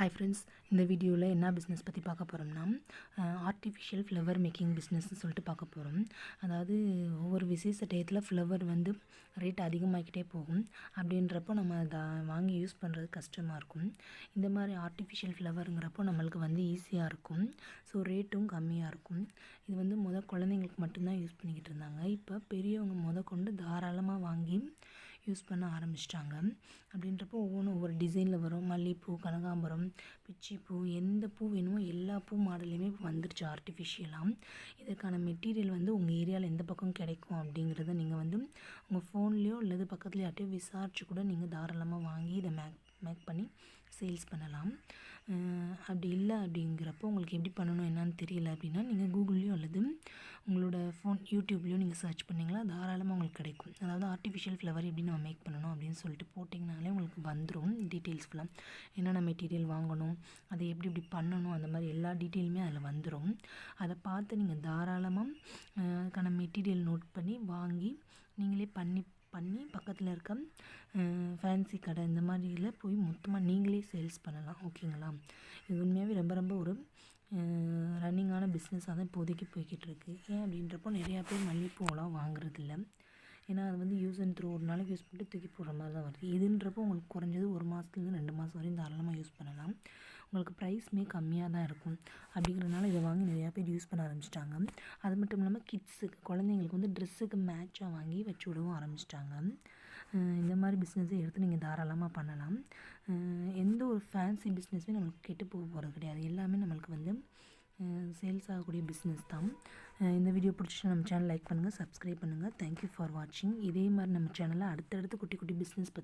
Hi friends, இந்த வீடியோவில் என்ன பிஸ்னஸ் பற்றி பார்க்க போகிறோம்னா ஆர்டிஃபிஷியல் ஃப்ளவர் மேக்கிங் பிஸ்னஸ்ன்னு சொல்லிட்டு பார்க்க போகிறோம். அதாவது ஒவ்வொரு விசேஷ டயத்தில் ஃப்ளவர் வந்து ரேட் அதிகமாகிக்கிட்டே போகும். அப்படின்றப்போ நம்ம அதை வாங்கி யூஸ் பண்ணுறது கஷ்டமாக இருக்கும். இந்த மாதிரி ஆர்டிஃபிஷியல் ஃப்ளவருங்கிறப்போ நம்மளுக்கு வந்து ஈஸியாக இருக்கும். ஸோ ரேட்டும் கம்மியாக இருக்கும். இது வந்து குழந்தைங்களுக்கு மட்டும்தான் யூஸ் பண்ணிக்கிட்டு இருந்தாங்க. இப்போ பெரியவங்க கொண்டு தாராளமாக வாங்கி யூஸ் பண்ண ஆரம்பிச்சிட்டாங்க. அப்படின்றப்போ ஒவ்வொன்றும் ஒவ்வொரு டிசைனில் வரும். மல்லிகைப்பூ, கனகாம்பரம், பிச்சிப்பூ, எந்த பூ வேணுமோ எல்லா பூ மாடல்லையுமே இப்போ வந்துருச்சு ஆர்டிஃபிஷியலாக. இதற்கான மெட்டீரியல் வந்து உங்கள் ஏரியாவில் எந்த பக்கம் கிடைக்கும் அப்படிங்கிறத நீங்கள் வந்து உங்கள் ஃபோன்லேயோ அல்லது பக்கத்துலேயோ யார்ட்டையோ விசாரித்து கூட நீங்கள் தாராளமாக வாங்கி இதை மேக் பண்ணி சேல்ஸ் பண்ணலாம். அப்படி இல்லை அப்படிங்கிறப்போ உங்களுக்கு எப்படி பண்ணணும் என்னன்னு தெரியல அப்படின்னா நீங்கள் கூகுள்லேயோ அல்லது உங்களோட ஃபோன் யூடியூப்லேயோ நீங்கள் சர்ச் பண்ணிங்களா தாராளமாக உங்களுக்கு கிடைக்கும். அதாவது ஆர்டிஃபிஷியல் ஃப்ளவர் எப்படி நம்ம மேக் பண்ணணும் அப்படின்னு சொல்லிட்டு போட்டிங்கனாலே உங்களுக்கு வந்துடும் டீட்டெயில்ஸ் ஃபுல்லாக. என்னென்ன மெட்டீரியல் வாங்கணும், அதை எப்படி இப்படி பண்ணணும், அந்த மாதிரி எல்லா டீட்டெயிலுமே அதில் வந்துடும். அதை பார்த்து நீங்கள் தாராளமாக அதுக்கான மெட்டீரியல் நோட் பண்ணி வாங்கி நீங்களே பண்ணி பக்கத்தில் இருக்க ஃபேன்சி கடை இந்த மாதிரியில் போய் மொத்தமாக நீங்களே சேல்ஸ் பண்ணலாம். ஓகேங்களா? இது உண்மையாகவே ரொம்ப ஒரு ரன்னிங்கான பிஸ்னஸாக தான் இப்போதைக்கு போய்கிட்டு இருக்குது. ஏன் அப்படின்றப்போ நிறையா பேர் மல்லிகைப்பூவெல்லாம் வாங்குறதில்ல. ஏன்னா அது வந்து யூஸ் அண்ட் த்ரோ, ஒரு நாளைக்கு யூஸ் பண்ணிட்டு தூக்கி போடுற மாதிரி தான் வருது. இதுன்றப்போ உங்களுக்கு குறைஞ்சது 1 மாதத்துலேருந்து 2 மாதம் வரையும் தாராளமாக யூஸ் பண்ணலாம். உங்களுக்கு ப்ரைஸுமே கம்மியாக தான் இருக்கும். அப்படிங்கிறதுனால இதை வாங்கி நிறையா பேர் யூஸ் பண்ண ஆரம்பிச்சிட்டாங்க. அது மட்டும் இல்லாமல் கிட்ஸுக்கு, குழந்தைங்களுக்கு வந்து ட்ரெஸ்ஸுக்கு மேட்சாக வாங்கி வச்சு விடவும் ஆரம்பிச்சிட்டாங்க. இந்த மாதிரி பிஸ்னஸை எடுத்து நீங்கள் தாராளமாக பண்ணலாம். எந்த ஒரு ஃபேன்சி பிஸ்னஸுமே நம்மளுக்கு கெட்டு போக போகிறது கிடையாது. எல்லாமே நம்மளுக்கு வந்து சேல்ஸ் ஆகக்கூடிய பிஸ்னஸ் தான். இந்த வீடியோ பிடிச்சிட்டு நம்ம சேனல் லைக் பண்ணுங்கள், சப்ஸ்கிரைப் பண்ணுங்கள். தேங்க்யூ ஃபார் வாட்சிங். இதே மாதிரி நம்ம சேனலில் அடுத்தடுத்து குட்டி குட்டி பிஸ்னஸ் பற்றி